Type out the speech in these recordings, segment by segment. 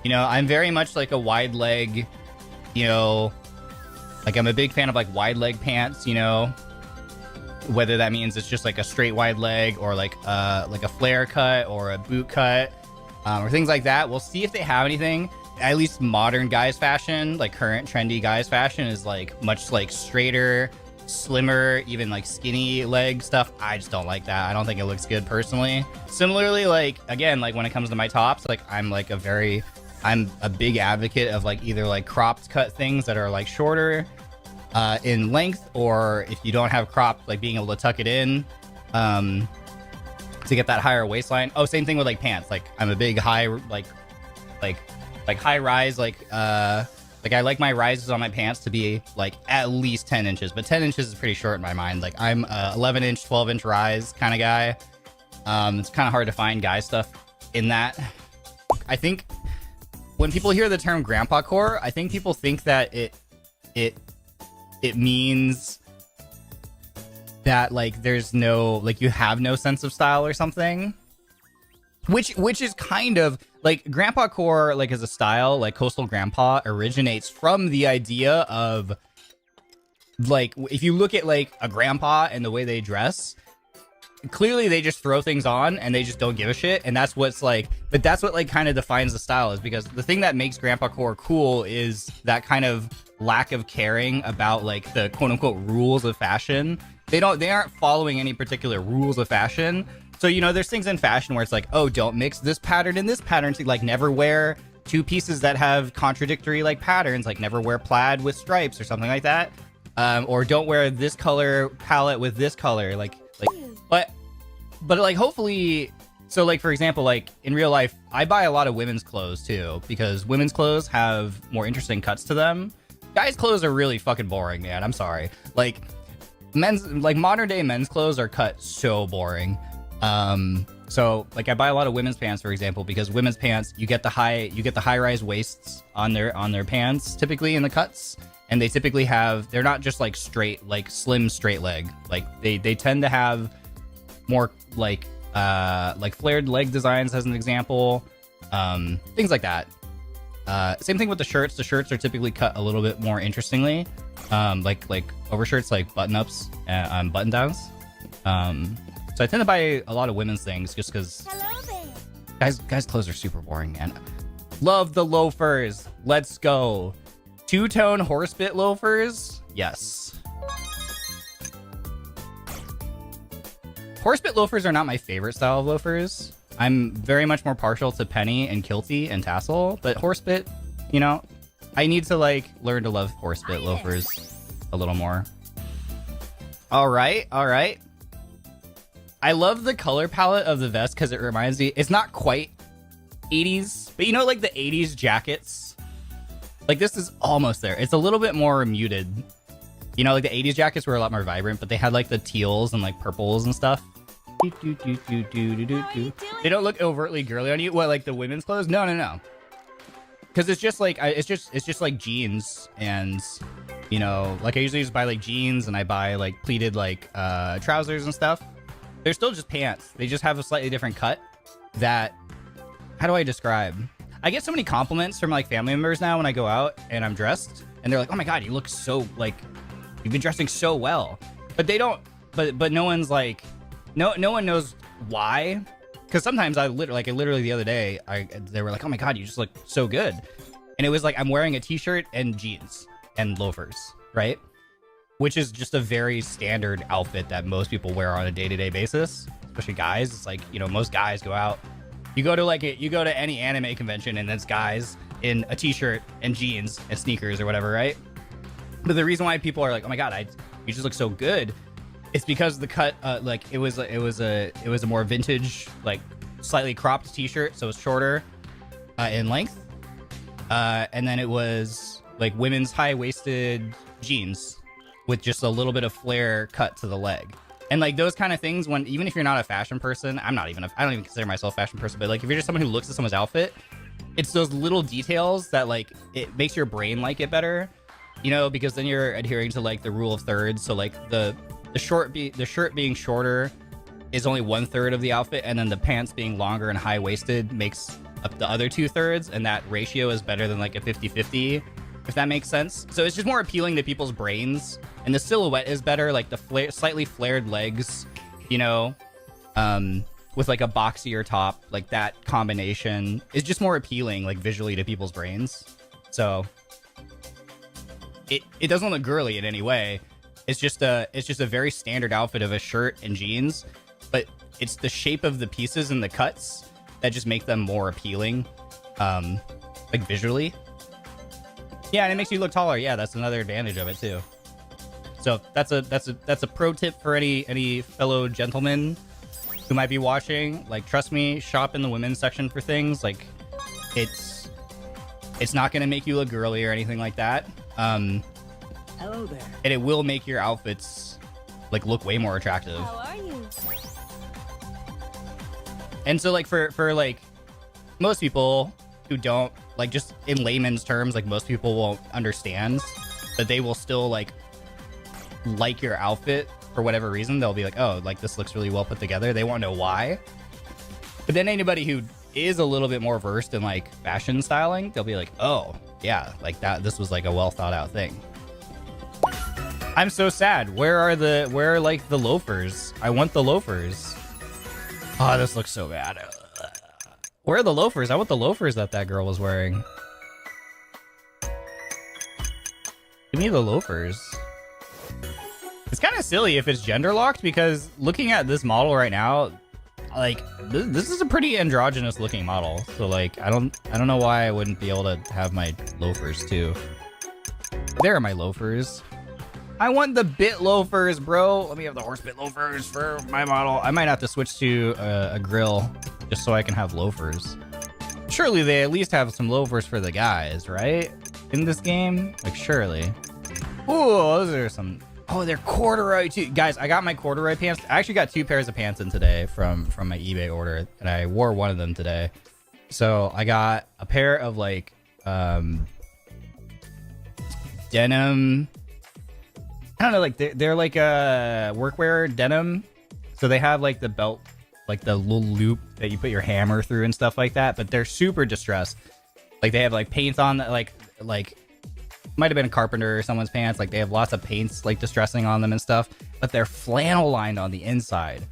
You know, I'm very much like a wide leg, you know, like I'm a big fan of like wide leg pants, you know, whether that means it's just like a straight wide leg or like a flare cut or a boot cut, or things like that. We'll see if they have anything. At least modern guys fashion, like current trendy guys fashion, is like much like straighter, slimmer, even like skinny leg stuff. I just don't like that. I don't think it looks good personally. Similarly, like again, like when it comes to my tops, like I'm a big advocate of like either like cropped cut things that are like shorter in length, or if you don't have cropped, like being able to tuck it in to get that higher waistline. Oh, same thing with like pants. Like I'm a big high like high rise, like I like my rises on my pants to be like at least 10 inches, but 10 inches is pretty short in my mind. Like I'm a 11 inch, 12 inch rise kind of guy. It's kind of hard to find guy stuff in that. I think when people hear the term grandpa core, I think people think that it means that like there's no, like you have no sense of style or something, which is kind of like grandpa core, like as a style, like coastal grandpa originates from the idea of like, if you look at like a grandpa and the way they dress, clearly they just throw things on and they just don't give a shit. And that's what's like, but that's what like kind of defines the style, is because the thing that makes grandpa core cool is that kind of lack of caring about like the quote unquote rules of fashion. They aren't following any particular rules of fashion. So, you know, there's things in fashion where it's like, oh, don't mix this pattern and this pattern. So, like, never wear two pieces that have contradictory, like, patterns. Like, never wear plaid with stripes or something like that. Or don't wear this color palette with this color. But, like, hopefully... So, like, for example, like, in real life, I buy a lot of women's clothes, too. Because women's clothes have more interesting cuts to them. Guys' clothes are really fucking boring, man. I'm sorry. Like, modern-day men's clothes are cut so boring. So like I buy a lot of women's pants, for example, because women's pants, you get the high rise waists on their pants typically in the cuts, and they typically they're not just like straight, like slim straight leg. Like they tend to have more like flared leg designs as an example, things like that. Same thing with the shirts. The shirts are typically cut a little bit more interestingly, like overshirts, like button ups and button downs. So I tend to buy a lot of women's things just because guys' clothes are super boring, man. Love the loafers. Let's go. Two-tone horse bit loafers. Yes. Horse bit loafers are not my favorite style of loafers. I'm very much more partial to penny and kilty and tassel, but horse bit, you know, I need to like learn to love horse bit loafers a little more. All right. I love the color palette of the vest because it reminds me, it's not quite 80s, but you know, like the 80s jackets? Like this is almost there. It's a little bit more muted. You know, like the 80s jackets were a lot more vibrant, but they had like the teals and like purples and stuff. They don't look overtly girly on you. What, like the women's clothes? No. Because it's just like, it's just like jeans, and you know, like I usually just buy like jeans, and I buy like pleated like trousers and stuff. They're still just pants. They just have a slightly different cut that, how do I describe? I get so many compliments from like family members now when I go out and I'm dressed, and they're like, oh my God, you look so like, you've been dressing so well. But they don't, but no one's like, no one knows why. Cause sometimes I literally the other day, they were like, oh my God, you just look so good. And it was like, I'm wearing a t-shirt and jeans and loafers, right? Which is just a very standard outfit that most people wear on a day-to-day basis, especially guys. It's like, you know, most guys go out. You go to any anime convention, and it's guys in a t-shirt and jeans and sneakers or whatever, right? But the reason why people are like, oh my God, you just look so good, it's because the cut, like it was a more vintage, like slightly cropped t-shirt, so it's shorter in length, and then it was like women's high-waisted jeans with just a little bit of flare cut to the leg. And like those kind of things, when even if you're not a fashion person, I don't even consider myself a fashion person, but like if you're just someone who looks at someone's outfit, it's those little details that like it makes your brain like it better, you know, because then you're adhering to like the rule of thirds. So like the shirt being shorter is only 1/3 of the outfit, and then the pants being longer and high-waisted makes the other 2/3, and that ratio is better than like a 50-50, if that makes sense. So it's just more appealing to people's brains, and the silhouette is better, like the slightly flared legs, you know, with like a boxier top, like that combination is just more appealing, like visually to people's brains. So it doesn't look girly in any way. It's just a very standard outfit of a shirt and jeans, but it's the shape of the pieces and the cuts that just make them more appealing, like visually. Yeah, and it makes you look taller. Yeah, that's another advantage of it too. So that's a pro tip for any fellow gentlemen who might be watching. Like, trust me, shop in the women's section for things. Like, it's not gonna make you look girly or anything like that. Hello there. And it will make your outfits like look way more attractive. How are you? And so like for like most people who don't, like, just in layman's terms, like most people won't understand, but they will still like your outfit for whatever reason. They'll be like, oh, like this looks really well put together. They won't know why. But then anybody who is a little bit more versed in like fashion styling, they'll be like, oh yeah, like that, this was like a well thought out thing. I'm so sad. Where are like the loafers? I want the loafers. Oh, this looks so bad. Where are the loafers? I want the loafers that girl was wearing. Give me the loafers. It's kind of silly if it's gender locked, because looking at this model right now, like this is a pretty androgynous looking model. So like I don't know why I wouldn't be able to have my loafers too. There are my loafers. I want the bit loafers, bro. Let me have the horse bit loafers for my model. I might have to switch to a grill just so I can have loafers. Surely they at least have some loafers for the guys, right? In this game? Like, surely. Ooh, those are some... Oh, they're corduroy too. Guys, I got my corduroy pants. I actually got 2 pairs of pants in today from my eBay order, and I wore one of them today. So I got a pair of like denim... I don't know, like they're like a workwear denim. So they have like the belt, like the little loop that you put your hammer through and stuff like that, but they're super distressed. Like they have like paints on that, like might have been a carpenter or someone's pants. Like they have lots of paints like distressing on them and stuff, but they're flannel lined on the inside.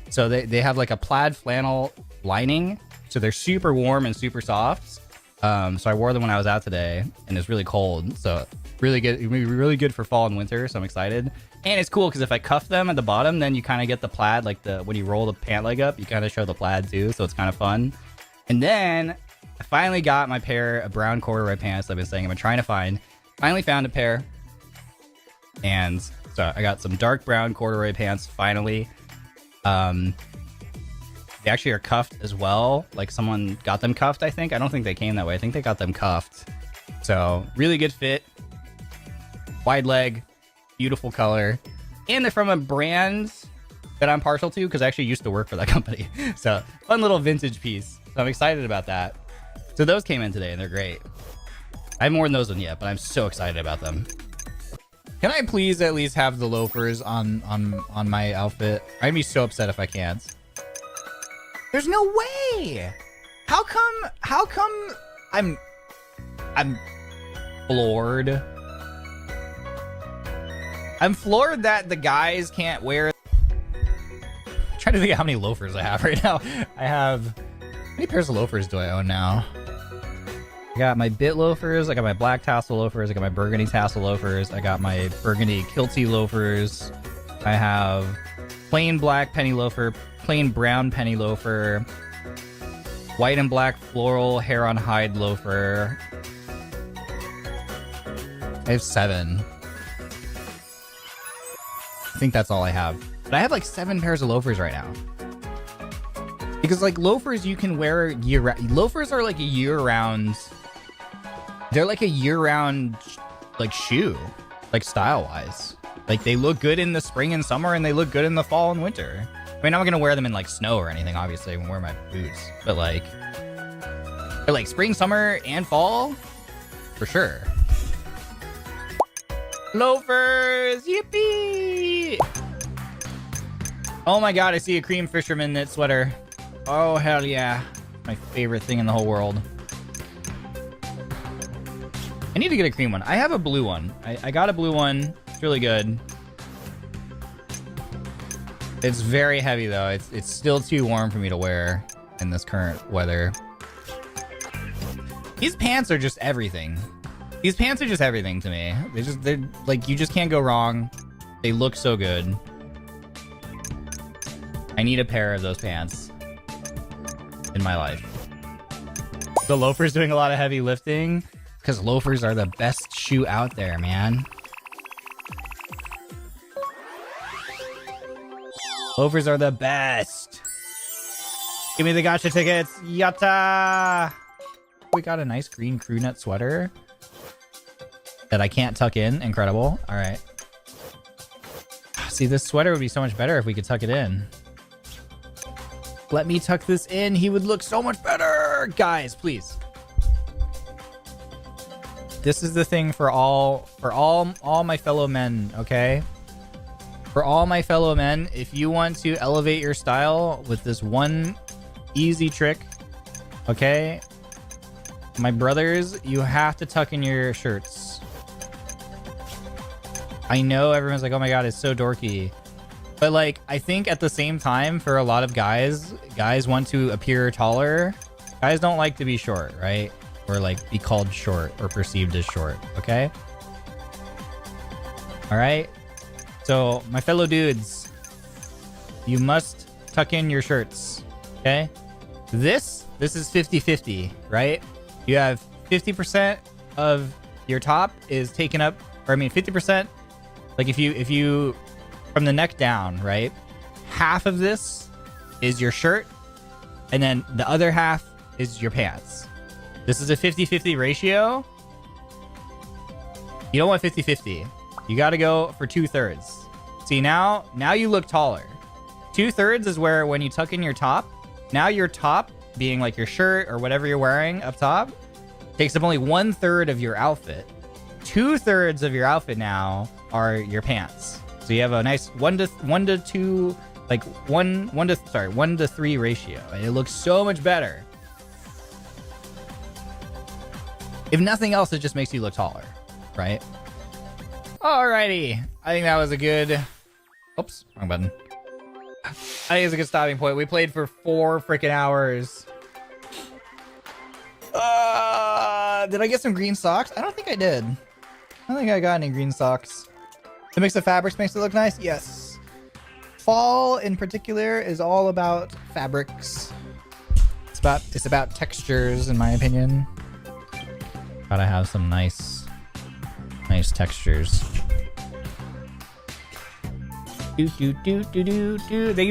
So they have like a plaid flannel lining. So they're super warm and super soft. So I wore them when I was out today, and it's really cold. So really good, really good for fall and winter. So I'm excited. And it's cool because if I cuff them at the bottom, then you kind of get the plaid, like when you roll the pant leg up, you kind of show the plaid too. So it's kind of fun. And then I finally got my pair of brown corduroy pants I've been saying I've been trying to find. Finally found a pair. And so I got some dark brown corduroy pants finally. They actually are cuffed as well. Like someone got them cuffed, I think. I don't think they came that way. I think they got them cuffed. So really good fit. Wide leg. Beautiful color. And they're from a brand that I'm partial to because I actually used to work for that company. So fun little vintage piece. So I'm excited about that. So those came in today and they're great. I haven't worn those one yet, but I'm so excited about them. Can I please at least have the loafers on my outfit? I'd be so upset if I can't. There's no way. How come I'm floored. I'm floored that the guys can't wear. I'm trying to think of how many loafers I have right now. How many pairs of loafers do I own now? I got my bit loafers, I got my black tassel loafers, I got my burgundy tassel loafers, I got my burgundy kilty loafers, I have plain black penny loafer, plain brown penny loafer, white and black floral hair on hide loafer. I have 7. I think that's all I have. But I have like 7 pairs of loafers right now. Because like loafers you can wear year-round. Loafers are like a year-round. They're like a year-round like shoe, like style-wise. Like they look good in the spring and summer, and they look good in the fall and winter. I mean, I'm not gonna wear them in like snow or anything. Obviously, I won't wear my boots. But like spring, summer, and fall, for sure. Loafers, yippee! Oh my god, I see a cream fisherman knit sweater. Oh hell yeah! My favorite thing in the whole world. I need to get a cream one. I have a blue one. I got a blue one. It's really good. It's very heavy though. It's still too warm for me to wear in this current weather. These pants are just everything. These pants are just everything to me. They're like, you just can't go wrong. They look so good. I need a pair of those pants in my life. The loafer's doing a lot of heavy lifting because loafers are the best shoe out there, man. Loafers are the best. Give me the gotcha tickets. Yatta! We got a nice green crew nut sweater that I can't tuck in. Incredible. All right. See, this sweater would be so much better if we could tuck it in. Let me tuck this in. He would look so much better. Guys, please. This is the thing for all my fellow men, okay? For all my fellow men, if you want to elevate your style with this one easy trick, okay? My brothers, you have to tuck in your shirts. I know everyone's like, oh my god, it's so dorky. But like, I think at the same time, for a lot of guys want to appear taller. Guys don't like to be short, right? Or like be called short or perceived as short, okay? All right? So my fellow dudes, you must tuck in your shirts, okay? This is 50-50, right? You have 50% of your top is taken up, or I mean 50%, like if you from the neck down, right? Half of this is your shirt, and then the other half is your pants. This is a 50-50 ratio. You don't want 50-50. You got to go for 2/3. See, now you look taller. 2/3 is where when you tuck in your top, now your top, being like your shirt or whatever you're wearing up top, takes up only 1/3 of your outfit. 2/3 of your outfit now are your pants. So you have a nice 1 to 2, like 1 to 3 ratio, and it looks so much better. If nothing else, it just makes you look taller, right? Alrighty, I think that was a good. Oops, wrong button. I think it's a good stopping point. We played for 4 freaking hours. Did I get some green socks? I don't think I did. I don't think I got any green socks. The mix of fabrics makes it look nice. Yes. Fall in particular is all about fabrics. It's about textures, in my opinion. Gotta have some nice textures. Thank you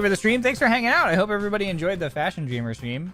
for the stream. Thanks for hanging out. I hope everybody enjoyed the Fashion Dreamer stream.